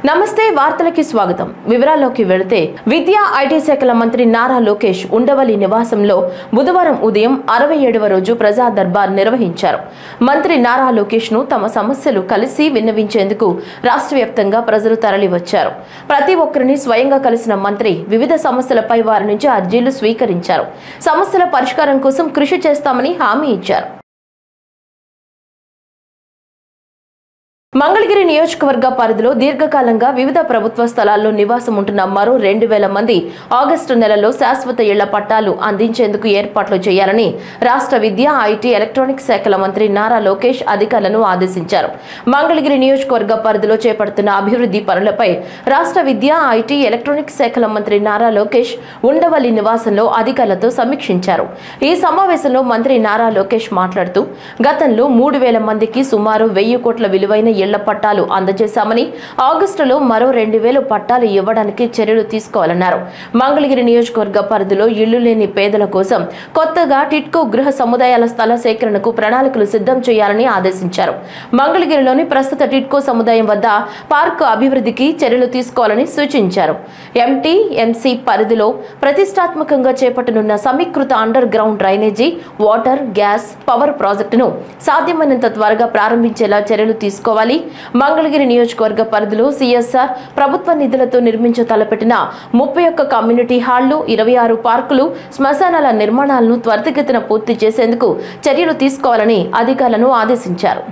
నమస్తే వార్తలకి స్వాగతం. వివరాల్లోకి వెళితే విద్యా ఐటీ శాఖల మంత్రి నారా లోకేష్ ఉండవల్లి నివాసంలో బుధవారం ఉదయం 67వ రోజు ప్రజా దర్బార్ నిర్వహించారు. మంత్రి నారా లోకేష్ ను తమ సమస్యలు కలిసి విన్నవించేందుకు రాష్ట్ర వ్యాప్తంగా ప్రజలు తరలివచ్చారు. ప్రతి ఒక్కరిని స్వయంగా కలిసిన మంత్రి వివిధ సమస్యలపై వారి నుంచి అర్జీలు స్వీకరించారు. సమస్యల పరిష్కారం కోసం కృషి చేస్తామని హామీ ఇచ్చారు. మంగళగిరి నియోజకవర్గ పరిధిలో దీర్ఘకాలంగా వివిధ ప్రభుత్వ స్థలాల్లో నివాసం ఉంటున్న మరో 2000 మంది ఆగస్టు నెలలో శాశ్వత ఇళ్ల పట్టాలు అందించేందుకు ఏర్పాట్లు చేయాలని రాష్ట్ర విద్యా ఐటీ ఎలక్ట్రానిక్స్ శాఖల మంత్రి నారా లోకేష్ అధికారులను ఆదేశించారు. మంగళగిరి నియోజకవర్గ పరిధిలో చేపడుతున్న అభివృద్ధి పనులపై రాష్ట్ర విద్యా ఐటీ ఎలక్ట్రానిక్స్ శాఖల మంత్రి నారా లోకేష్ ఉండవల్లి నివాసంలో అధికారులతో సమీక్షించారు. ఈ సమావేశంలో మంత్రి నారా లోకేష్ మాట్లాడుతూ గతంలో 3000 మందికి సుమారు 1000 కోట్ల విలువైన ఇళ్ల పట్టాలు అందజేశామని, ఆగస్టులో మరో 2000 పట్టాలు ఇవ్వడానికి చర్యలు తీసుకోవాలన్నారు. మంగళగిరి నియోజకవర్గ పరిధిలో ఇళ్లు లేని పేదల కోసం కొత్తగా టిట్కో గృహ సముదాయాల స్థల సేకరణకు ప్రణాళికలు సిద్ధం చేయాలని ఆదేశించారు. మంగళగిరిలోని ప్రస్తుత టిట్కో సముదాయం వద్ద పార్కు అభివృద్ధికి చర్యలు తీసుకోవాలని సూచించారు. ఎంసీ పరిధిలో ప్రతిష్టాత్మకంగా చేపట్టనున్న సమీకృత under ground drainage, water, gas, power ప్రాజెక్టును సాధ్యమైనంత త్వరగా ప్రారంభించేలా చర్యలు తీసుకోవాలి. మంగళగిరి నియోజకవర్గ పరిధిలో సిఎస్ఆర్ ప్రభుత్వ నిధులతో నిర్మించ తలపెట్టిన 31 కమ్యూనిటీ హాళ్లు, 26 పార్కులు, శ్మశానాల నిర్మాణాలను త్వరితగతిన పూర్తి చేసేందుకు చర్యలు తీసుకోవాలని అధికారులను ఆదేశించారు.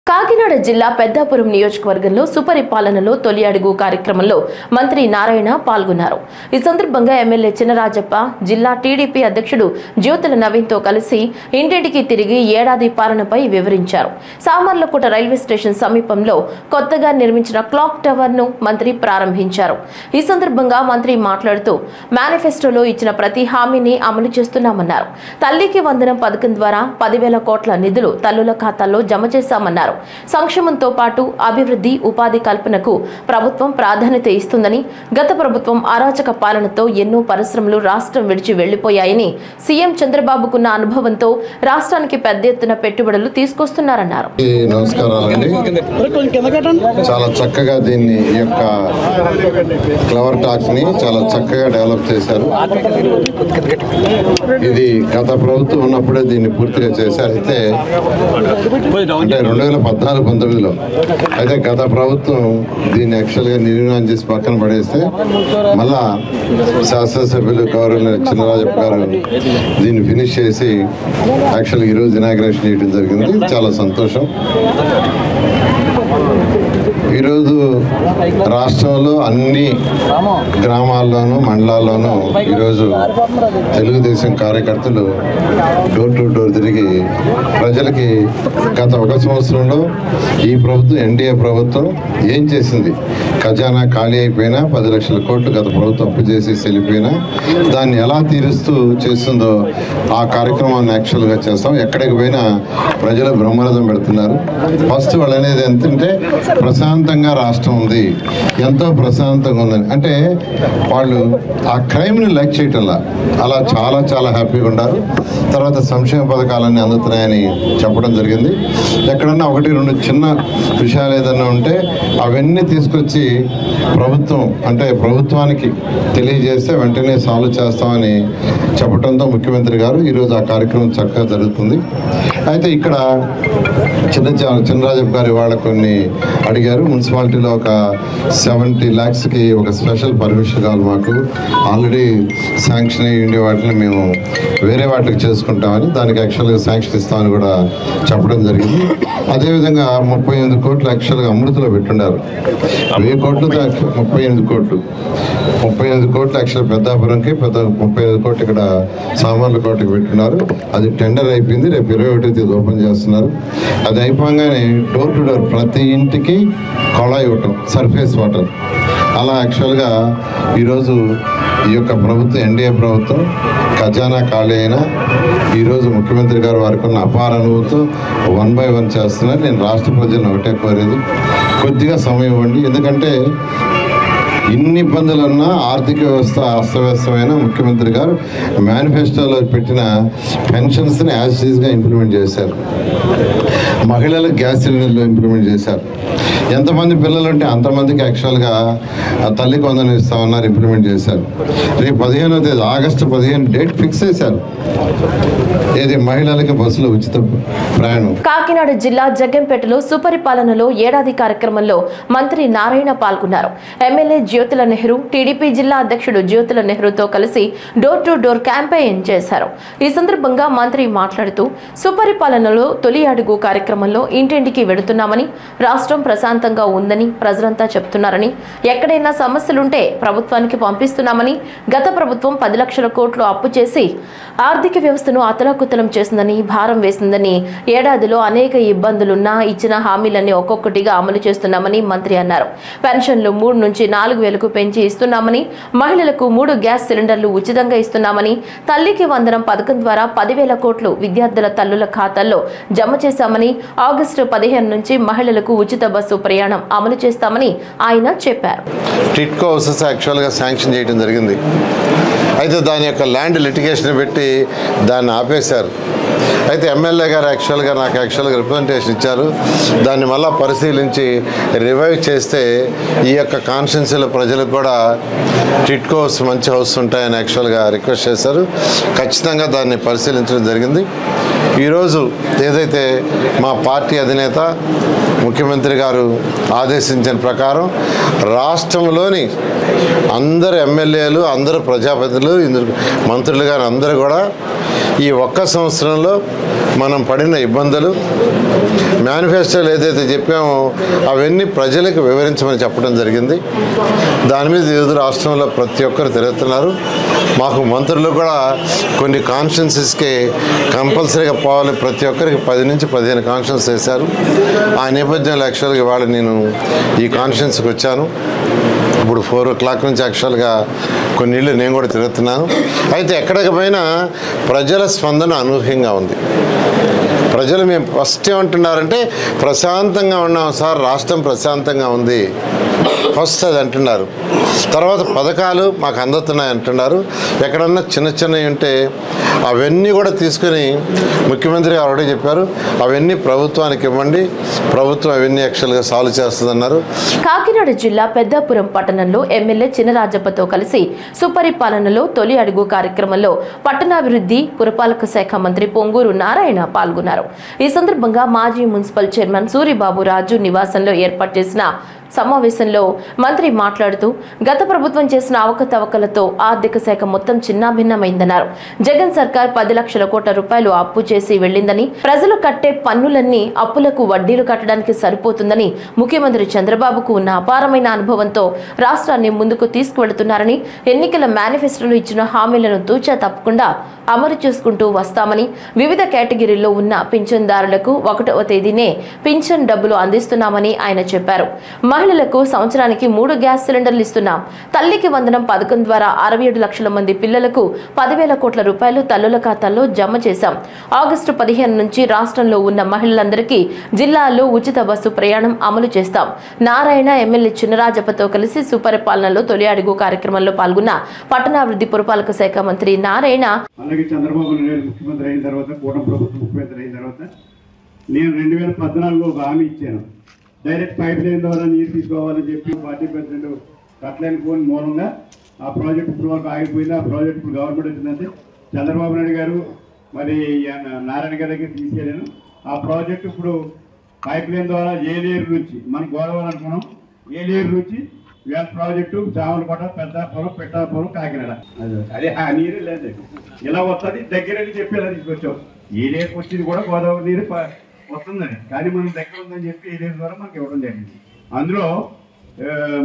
కాకినాడ జిల్లా పెద్దాపురం నియోజకవర్గంలో సుపరిపాలనలో తొలి అడుగు కార్యక్రమంలో మంత్రి నారాయణ పాల్గొన్నారు. ఈ సందర్భంగా ఎమ్మెల్యే చినరాజప్ప, జిల్లా టీడీపీ అధ్యక్షుడు జ్యోతుల నవీన్తో కలిసి ఇంటింటికి తిరిగి ఏడాది పాలనపై వివరించారు. సామర్లకోట రైల్వే స్టేషన్ సమీపంలో కొత్తగా నిర్మించిన క్లాక్ టవర్ ను మంత్రి ప్రారంభించారు. ఈ సందర్భంగా మంత్రి మాట్లాడుతూ మేనిఫెస్టోలో ఇచ్చిన ప్రతి హామీని అమలు చేస్తున్నామన్నారు. తల్లికి వందనం పథకం ద్వారా 10,000 కోట్ల నిధులు తల్లుల ఖాతాల్లో జమ చేశామన్నారు. సంక్షేమంతో పాటు అభివృద్ధి, ఉపాధి కల్పనకు ప్రభుత్వం ప్రాధాన్యత ఇస్తుందని, గత ప్రభుత్వం అరాచక పాలనతో ఎన్నో పరిశ్రమలు రాష్ట్రం విడిచి వెళ్లిపోయాయని, సీఎం చంద్రబాబుకున్న అనుభవంతో రాష్ట్రానికి పెద్ద ఎత్తున పెట్టుబడులు తీసుకొస్తున్నారన్నారు. చాలా చక్కగా దీన్ని యొక్క క్లవర్ టాక్స్ ని చాలా చక్కగా డెవలప్ చేశారు. ఇది గత ప్రభుత్వం ఉన్నప్పుడే దీన్ని పూర్తిగా చేశారు. అయితే అంటే 2014-19లో అయితే గత ప్రభుత్వం దీన్ని యాక్చువల్గా నిర్మాణం చేసి పక్కన పడేస్తే మళ్ళా శాసనసభ్యులు గవర్నర్ చినరాజప్ప గారు దీన్ని ఫినిష్ చేసి యాక్చువల్గా ఈరోజు ఇనాగ్రేషన్ చేయడం జరిగింది. చాలా సంతోషం. ఈరోజు రాష్ట్రంలో అన్ని గ్రామాల్లోనూ మండలాల్లోనూ ఈరోజు తెలుగుదేశం కార్యకర్తలు డోర్ టు డోర్ తిరిగి ప్రజలకి గత 1 సంవత్సరంలో ఈ ప్రభుత్వం, ఎన్డీఏ ప్రభుత్వం ఏం చేసింది, ఖజానా ఖాళీ అయిపోయినా 10 లక్షల కోట్లు గత ప్రభుత్వం అప్పు చేసి వెళ్ళిపోయినా దాన్ని ఎలా తీరుస్తూ చేస్తుందో ఆ కార్యక్రమాన్ని యాక్చువల్గా చేస్తాం. ఎక్కడికి పోయినా ప్రజలు బ్రహ్మరథం పెడుతున్నారు. ఫస్ట్ వాళ్ళు అనేది ఎంతంటే ప్రశాంతంగా రాష్ట్రం ఉంది, ఎంతో ప్రశాంతంగా ఉందని, అంటే వాళ్ళు ఆ క్రైమ్ని లైక్ చేయటంలా అలా చాలా చాలా హ్యాపీగా ఉన్నారు. తర్వాత సంక్షేమ పథకాలన్నీ అందుతున్నాయని చెప్పడం జరిగింది. ఎక్కడన్నా 1-2 చిన్న విషయాలు ఏదన్నా ఉంటే అవన్నీ తీసుకొచ్చి ప్రభుత్వం అంటే ప్రభుత్వానికి తెలియజేస్తే వెంటనే సాల్వ్ చేస్తామని చెప్పడంతో ముఖ్యమంత్రి గారు ఈరోజు ఆ కార్యక్రమం చక్కగా జరుగుతుంది. అయితే ఇక్కడ చినరాజప్ప గారు ఇవాళ కొన్ని అడిగారు. మున్సిపాలిటీలో ఒక 70 lakhsకి ఒక స్పెషల్ పర్మిషన్ కావాలి, మాకు ఆల్రెడీ శాంక్షన్ అయ్యి ఉండే వాటిని మేము వేరే వాటికి చేసుకుంటామని, దానికి యాక్చువల్గా శాంక్షన్ ఇస్తామని కూడా చెప్పడం జరిగింది. అదేవిధంగా 38 కోట్లు యాక్చువల్గా అమృతలో పెట్టున్నారు. 1000 కోట్లు 38 కోట్లు 38 కోట్లు యాక్చువల్ పెద్దాపురంకి 35 కోట్లు ఇక్కడ సామర్లకోటకి పెట్టున్నారు. అది టెండర్ అయిపోయింది. రేపు 21వ తేదీ ఓపెన్ చేస్తున్నారు. అది అయిపోగానే డోర్ టు డోర్ ప్రతి ఇంటికి కొళాయి ఇవ్వటం, సర్ఫేస్ వాటర్. అలా యాక్చువల్గా ఈరోజు ఈ యొక్క ప్రభుత్వం, ఎన్డీఏ ప్రభుత్వం ఖజానా ఖాళీ అయినా ఈరోజు ముఖ్యమంత్రి గారు వారికి ఉన్న అపార అనుభవంతో 1 by 1 చేస్తున్నారు. నేను రాష్ట్ర ప్రజలను ఒకటే కోరేది, కొద్దిగా సమయం ఇవ్వండి. ఎందుకంటే ఇన్ని ఇబ్బందులు ఉన్నా ఆర్థిక వ్యవస్థ అస్తవ్యస్తమైన ముఖ్యమంత్రి గారు మేనిఫెస్టోలో పెట్టిన పెన్షన్స్ని యాజ్ ఈజ్గా ఇంప్లిమెంట్ చేశారు. మహిళలకు గ్యాస్ సిలిండర్లు ఇంప్లిమెంట్ చేశారు. ఎంతమంది పిల్లలు ఉంటే అంతమందికి యాక్చువల్గా తల్లికి వందనం ఇస్తామన్నారు, ఇంప్లిమెంట్ చేశారు. రేపు 15వ తేదీ ఆగస్టు 15 డేట్ ఫిక్స్ చేశారు. ఏది మహిళలకి బస్సులో ఉచిత ప్రయాణం. కాకినాడ జిల్లా జగ్గంపేటలో సుపరిపాలనలో ఏడాది కార్యక్రమంలో మంత్రి నారాయణ పాల్గొన్నారు. ఎమ్మెల్యే జ్యోతుల నెహ్రూ, టీడీపీ జిల్లా అధ్యక్షుడు జ్యోతుల నెహ్రూతో కలిసి డోర్ టు డోర్ క్యాంపెయిన్ చేశారు. ఈ సందర్భంగా మంత్రి మాట్లాడుతూ సుపరిపాలనలో తొలి అడుగు కార్యక్రమంలో ఇంటింటికి వెడుతున్నామని, రాష్ట్రం ప్రశాంతంగా ఉందని ప్రజలంతా చెప్తున్నారని, ఎక్కడైనా సమస్యలుంటే ప్రభుత్వానికి పంపిస్తున్నామని, గత ప్రభుత్వం 10 లక్షల కోట్లు అప్పు చేసి ఆర్థిక వ్యవస్థను అతలాకుతలం చేసిందని, భారం వేసిందని, ఏడాదిలో అనేక ఇబ్బందులున్నా ఇచ్చిన హామీలన్నీ ఒక్కొక్కటిగా అమలు చేస్తున్నామని మంత్రి అన్నారు. పెన్షన్లు 3 నుంచి 4,000కు పెంచి ఇస్తున్నామని, మహిళలకు 3 గ్యాస్ సిలిండర్లు ఉచితంగా ఇస్తున్నామని, తల్లికి వందనం పథకం ద్వారా 10,000 కోట్లు విద్యార్థుల తల్లుల ఖాతాల్లో జమ చేశామని, ఆగస్టు 15 నుంచి మహిళలకు ఉచిత బస్సు ప్రయాణం అమలు చేస్తామని ఆయన చెప్పారు. టిట్కో హౌసెస్ యాక్చువల్గా శాంక్షన్ చేయడం జరిగింది. అయితే దాని యొక్క ల్యాండ్ లిటిగేషన్ పెట్టి దాన్ని ఆపేశారు. అయితే ఎమ్మెల్యే గారు నాకు రిప్రజెంటేషన్ ఇచ్చారు. దాన్ని మళ్ళీ పరిశీలించి రివైవ్ చేస్తే ఈ యొక్క కాన్స్టిట్యున్సీల ప్రజలకు కూడా టిట్కో హౌస్ మంచి హౌస్ ఉంటాయని యాక్చువల్గా రిక్వెస్ట్ చేశారు. ఖచ్చితంగా దాన్ని పరిశీలించడం జరిగింది. ఈరోజు ఏదైతే మా పార్టీ అధినేత ముఖ్యమంత్రి గారు ఆదేశించిన ప్రకారం రాష్ట్రంలోని అందరు ఎమ్మెల్యేలు, అందరు ప్రజాప్రతినిధులు, మంత్రులు గారు అందరూ కూడా ఈ ఒక్క సంవత్సరంలో మనం పడిన ఇబ్బందులు, మేనిఫెస్టోలు ఏదైతే చెప్పామో అవన్నీ ప్రజలకు వివరించమని చెప్పడం జరిగింది. దాని మీద ఈరోజు రాష్ట్రంలో ప్రతి ఒక్కరు తిరుగుతున్నారు. మాకు మంత్రులు కూడా కొన్ని కాన్స్టిట్యున్సీస్కి కంపల్సరీగా పోవాలి, ప్రతి ఒక్కరికి 10 నుంచి 15 కాన్స్టిట్యున్సీ వేశారు. ఆ నేపథ్యంలో యాక్చువల్గా ఇవాళ నేను ఈ కాన్స్టిట్యున్సీకి వచ్చాను. ఇప్పుడు 4 o'clock నుంచి యాక్చువల్గా కొన్ని ఇళ్ళు నేను కూడా తిరుగుతున్నాను. అయితే ఎక్కడికి పోయినా ప్రజల స్పందన అనూహ్యంగా ఉంది. ప్రజలు మేము ఫస్ట్ ఏమంటున్నారంటే ప్రశాంతంగా ఉన్నాం సార్, రాష్ట్రం ప్రశాంతంగా ఉంది, ఫస్ట్ అది అంటున్నారు. తర్వాత పథకాలు మాకు అందుతున్నాయి అంటున్నారు. ఎక్కడన్నా చిన్నవి ఉంటే అవన్నీ కూడా తీసుకుని ముఖ్యమంత్రి గారు ఒకటే చెప్పారు, అవన్నీ ప్రభుత్వానికి ఇవ్వండి, ప్రభుత్వం అవన్నీ యాక్చువల్గా సాల్వ్ చేస్తుందన్నారు. కాకినాడ జిల్లా పెద్దాపురం పట్టణంలో ఎమ్మెల్యే చినరాజప్పతో కలిసి సుపరిపాలనలో తొలి అడుగు కార్యక్రమంలో పట్టణాభివృద్ధి పురపాలక శాఖ మంత్రి పొంగూరు నారాయణ పాల్గొన్నారు. ఈ సందర్భంగా మాజీ మున్సిపల్ చైర్మన్ సూరిబాబు రాజు నివాసంలో ఏర్పాటు చేసిన సమావేశంలో మంత్రి మాట్లాడుతూ గత ప్రభుత్వం చేసిన అవకతవకలతో ఆర్థిక శాఖ మొత్తం చిన్నాభిన్నమైందన్నారు. జగన్ సర్కార్ 10 లక్షల కోట్ల రూపాయలు అప్పు చేసి వెళ్లిందని, ప్రజలు కట్టే పన్నులన్నీ అప్పులకు వడ్డీలు కట్టడానికి సరిపోతుందని, ముఖ్యమంత్రి చంద్రబాబుకు ఉన్న అపారమైన అనుభవంతో రాష్ట్రాన్ని ముందుకు తీసుకువెళుతున్నారని, ఎన్నికల మేనిఫెస్టోలో ఇచ్చిన హామీలను తూచా తప్పకుండా అమలు చేసుకుంటూ వస్తామని, వివిధ కేటగిరీల్లో ఉన్న పింఛన్దారులకు 1వ తేదీనే పింఛన్ డబ్బులు అందిస్తున్నామని ఆయన చెప్పారు. మహిళలకు సంవత్సరానికి 3 గ్యాస్ సిలిండర్లు ఇస్తున్నాం. తల్లికి వందనం పథకం ద్వారా 67 లక్షల మంది పిల్లలకు 10,000 కోట్ల రూపాయలు తల్లుల ఖాతాల్లో జమ చేశాం. ఆగస్టు 15 నుంచి రాష్ట్రంలో ఉన్న మహిళలందరికీ జిల్లాల్లో ఉచిత బస్సు ప్రయాణం అమలు చేస్తాం. నారాయణ ఎమ్మెల్యే చినరాజప్పతో కలిసి సుపరిపాలనలో తొలి అడుగు కార్యక్రమంలో పాల్గొన్న పట్టణాభివృద్ధి పురపాలక శాఖ మంత్రి నారాయణ చంద్రబాబు నాయుడు ముఖ్యమంత్రి అయిన తర్వాత, కూటమి ప్రభుత్వం ముఖ్యమంత్రి అయిన తర్వాత నేను 2014లో ఒక హామీ ఇచ్చాను. డైరెక్ట్ పైప్ లైన్ ద్వారా నీరు తీసుకోవాలని చెప్పి పార్టీ ప్రెసిడెంట్ కట్లైన్ ఫోన్ మూలంగా ఆ ప్రాజెక్ట్ ఇప్పుడు వరకు ఆగిపోయింది. ఆ ప్రాజెక్ట్ ఇప్పుడు గవర్నమెంట్ వచ్చిందంటే చంద్రబాబు నాయుడు గారు మరి నారాయణ గారి దగ్గర తీసుకెళ్ళాను. ఆ ప్రాజెక్ట్ ఇప్పుడు పైప్ లైన్ ద్వారా ఏలేరు నుంచి మనం గోదావరి అనుకున్నాం, ఏలేరు నుంచి వేళ ప్రాజెక్టు చామలకోట, పెద్దాపురం, పెట్టాపురం, కాకినాడ. అదే ఆ నీరు లేదు, ఇలా వస్తుంది దగ్గర చెప్పి ఇలా తీసుకొచ్చాం. ఏలేరుకి వచ్చింది కూడా గోదావరి నీరు వస్తుందని, కానీ మనం దగ్గర ఉందని చెప్పి ఏలేరు ద్వారా మనకి ఇవ్వడం జరిగింది. అందులో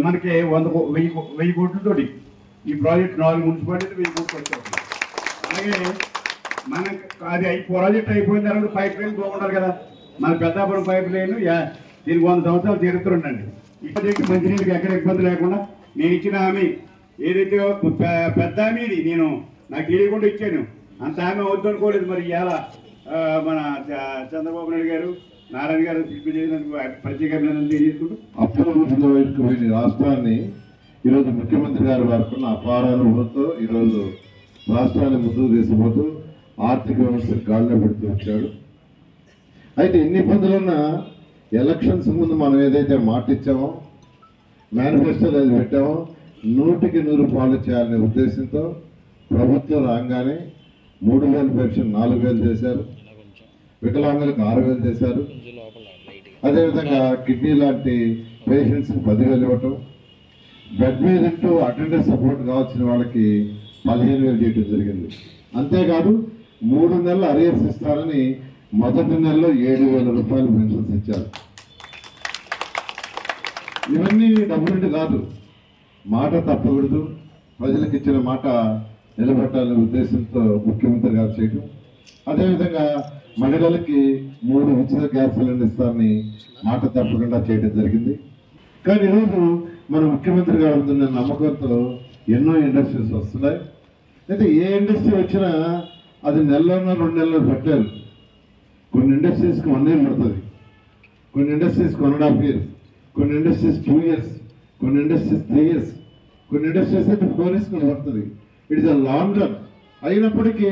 మనకి 1,000 కోట్లతోటి ఈ ప్రాజెక్ట్ 4 మున్సిపాలిటీలు 1000 కోట్లు వచ్చాయి. అలాగే మనకి అది ప్రాజెక్ట్ అయిపోయిన తర్వాత పైప్ లైన్ బాగుండాలి కదా. మన పెద్దాపురం పైప్ లైన్ దీనికి 100 సంవత్సరాలు తీరుతుండండి. ఈ ప్రాజెక్టు మంచినీళ్ళకి ఎక్కడ ఇబ్బంది లేకుండా నేను ఇచ్చిన హామీ ఏదైతే పెద్ద హామీ నేను నాకు తెలియకుండా ఇచ్చాను, అంత హామీ వద్దు అనుకోలేదు. మరి ఇవాళ మన చంద్రబాబు నాయుడు గారు, నారాయణ గారు శిల్పి చేసినందుకు ప్రత్యేక అభినందనలు తెలియజేసుకుంటూ అప్పుల వైపుకు రాష్ట్రాన్ని ఈరోజు ముఖ్యమంత్రి గారి వారికి అపార అనుభవంతో ఈరోజు రాష్ట్రాన్ని ముందుకు తీసుకుపోతూ ఆర్థిక వ్యవస్థ గాడిలో పెడుతూ వచ్చాడు. అయితే ఎన్ని ఇబ్బందులున్నా ఎలక్షన్స్ ముందు మనం ఏదైతే మాట ఇచ్చామో, మేనిఫెస్టోలో ఏది పెట్టామో 100% ఫాలో చేయాలనే ఉద్దేశంతో ప్రభుత్వం రాగానే 3,000 పెన్షన్ 4,000 చేశారు, వికలాంగులకు 6,000 చేశారు. అదేవిధంగా కిడ్నీ లాంటి పేషెంట్స్కి 10,000 ఇవ్వటం, బెడ్ మీద ఉంటూ అటెండెన్స్ సపోర్ట్ కావాల్సిన వాళ్ళకి 15,000 చేయడం జరిగింది. అంతేకాదు 3 నెలలు అరియర్స్ ఇస్తారని మొదటి నెలలో 7,000 రూపాయలు పెన్షన్స్ ఇచ్చారు. ఇవన్నీ డబ్బులుండి కాదు, మాట తప్పకూడదు, ప్రజలకు ఇచ్చిన మాట నిలబెట్టాలనే ఉద్దేశంతో ముఖ్యమంత్రి గారు చేయడం. అదేవిధంగా మహిళలకి 3 ఉచిత గ్యాస్ సిలిండర్ ఇస్తారని మాట తప్పకుండా చేయడం జరిగింది. కానీ ఈరోజు మన ముఖ్యమంత్రి గారు ఉన్న నమ్మకంతో ఎన్నో ఇండస్ట్రీస్ వస్తున్నాయి. అయితే ఏ ఇండస్ట్రీ వచ్చినా అది నెలలోనో 2 నెలల్లో పెట్టారు. కొన్ని ఇండస్ట్రీస్కి 1 year పడుతుంది, కొన్ని ఇండస్ట్రీస్కి 1.5 years, కొన్ని ఇండస్ట్రీస్ 2 years, కొన్ని ఇండస్ట్రీస్ 3 years, కొన్ని ఇండస్ట్రీస్ అయితే 4 years కూడా పడుతుంది. It is a long run. అయినప్పటికీ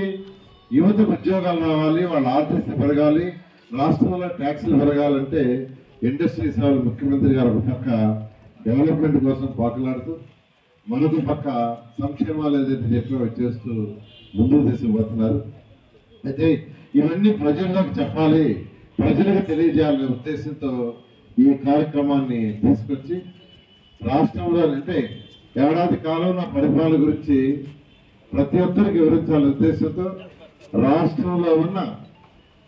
యువతకు ఉద్యోగాలు రావాలి, వాళ్ళ ఆర్థిక పెరగాలి, రాష్ట్రంలో ట్యాక్సులు పెరగాలంటే ఇండస్ట్రీస్ వాళ్ళు ముఖ్యమంత్రి గారు ఒక పక్క డెవలప్మెంట్ కోసం పాకులాడుతూ మరొక పక్క సంక్షేమాలు ఏదైతే చెప్పో చేస్తూ ముందుకు తీసుకుపోతున్నారు. అయితే ఇవన్నీ ప్రజల్లోకి చెప్పాలి, ప్రజలకు తెలియజేయాలనే ఉద్దేశంతో ఈ కార్యక్రమాన్ని తీసుకొచ్చి రాష్ట్రంలో అంటే ఏడాది కాలంలో పరిపాలన గురించి ప్రతి ఒక్కరికి వివరించాలనే ఉద్దేశంతో రాష్ట్రంలో ఉన్న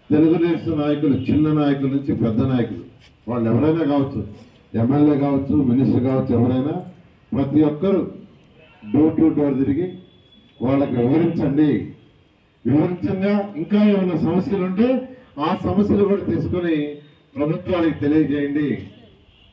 తెలుగుదేశం నాయకులు, చిన్న నాయకుల నుంచి పెద్ద నాయకులు, వాళ్ళు ఎవరైనా కావచ్చు, ఎమ్మెల్యే కావచ్చు, మినిస్టర్ కావచ్చు, ఎవరైనా ప్రతి ఒక్కరు డోర్ టు డోర్ తిరిగి వాళ్ళకి వివరించండి. వివరించంగా ఇంకా ఏమైనా సమస్యలు ఉంటే ఆ సమస్యలు కూడా తీసుకొని ప్రభుత్వానికి తెలియజేయండి.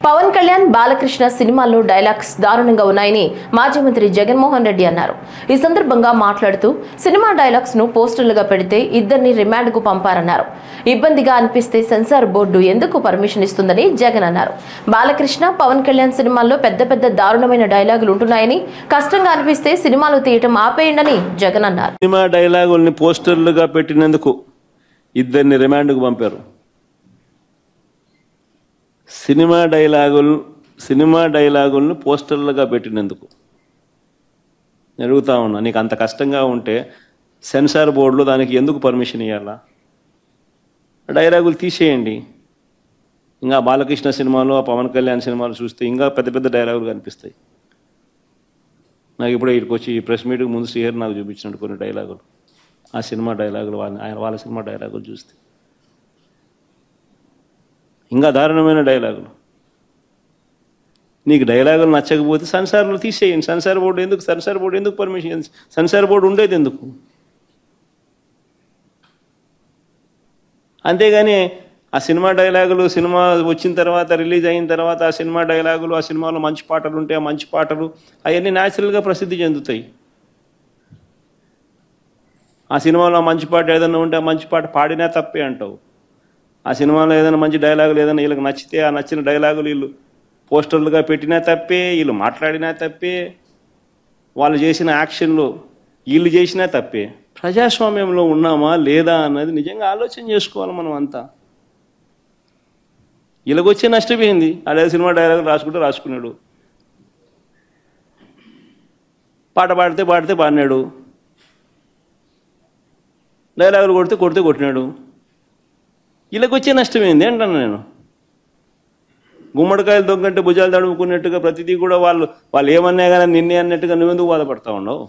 పవన్ కళ్యాణ్, బాలకృష్ణ సినిమాల్లో డైలాగ్స్ దారుణంగా ఉన్నాయని మాజీ మంత్రి జగన్మోహన్ రెడ్డి అన్నారు. ఈ సందర్భంగా మాట్లాడుతూ సినిమా డైలాగ్స్ ను పోస్టర్లుగా పెడితే ఇద్దరిని రిమాండ్ కు పంపారన్నారు. ఇబ్బందిగా అనిపిస్తే సెన్సార్ బోర్డు ఎందుకు పర్మిషన్ ఇస్తుందని జగన్ అన్నారు. బాలకృష్ణ, పవన్ కళ్యాణ్ సినిమాల్లో పెద్ద పెద్ద దారుణమైన డైలాగులు ఉంటున్నాయని, కష్టంగా అనిపిస్తే సినిమాలు తీయటం ఆపేయండి జగన్ అన్నారు. సినిమా డైలాగుల్ని పోస్టర్లుగా పెట్టినందుకు ఇద్దరిని రిమాండ్ కు పంపారు. సినిమా డైలాగులను పోస్టర్లుగా పెట్టినందుకు అడుగుతా ఉన్నా, నీకు అంత కష్టంగా ఉంటే సెన్సార్ బోర్డులో దానికి ఎందుకు పర్మిషన్ ఇవ్వాలా? డైలాగులు తీసేయండి. ఇంకా బాలకృష్ణ సినిమాలు, ఆ పవన్ కళ్యాణ్ సినిమాలు చూస్తే ఇంకా పెద్ద పెద్ద డైలాగులు కనిపిస్తాయి. నాకు ఇప్పుడే ఇక్కడికి వచ్చి ప్రెస్ మీట్కి ముందు శ్రీహరి నాకు చూపించినట్టు కొన్ని డైలాగులు, ఆ సినిమా డైలాగులు, వాళ్ళ సినిమా డైలాగులు చూస్తే ఇంకా దారుణమైన డైలాగులు. నీకు డైలాగులు నచ్చకపోతే సెన్సార్లు తీసేయండి. సెన్సార్ బోర్డు ఎందుకు పర్మిషన్? సెన్సార్ బోర్డు ఉండేది ఎందుకు? అంతేగాని ఆ సినిమా డైలాగులు సినిమా వచ్చిన తర్వాత, రిలీజ్ అయిన తర్వాత ఆ సినిమా డైలాగులు, ఆ సినిమాలో మంచి పాటలు ఉంటే ఆ మంచి పాటలు అవన్నీ న్యాచురల్గా ప్రసిద్ధి చెందుతాయి. ఆ సినిమాలో మంచి పాట ఏదైనా ఉంటే ఆ మంచి పాట పాడినా తప్పే అంటావు. ఆ సినిమాలో ఏదైనా మంచి డైలాగులు ఏదైనా వీళ్ళకి నచ్చితే ఆ నచ్చిన డైలాగులు వీళ్ళు పోస్టర్లుగా పెట్టినా తప్పే, వీళ్ళు మాట్లాడినా తప్పే, వాళ్ళు చేసిన యాక్షన్లో వీళ్ళు చేసినా తప్పే. ప్రజాస్వామ్యంలో ఉన్నామా లేదా అన్నది నిజంగా ఆలోచన చేసుకోవాలి మనం అంతా. వీళ్ళకి వచ్చే నష్టపోయింది. అదే సినిమా డైలాగులు రాసుకున్నాడు, పాట పాడితే పాడినాడు, డైలాగులు కొడితే కొట్టినాడు. వీళ్ళకి వచ్చే నష్టమైంది అంటాను నేను. గుమ్మడికాయలు దొంగంటే భుజాలు తడుముకున్నట్టుగా ప్రతిదీ కూడా వాళ్ళు ఏమన్నా కానీ నిన్నే అన్నట్టుగా నువ్వెందుకు బాధపడతా ఉండవు?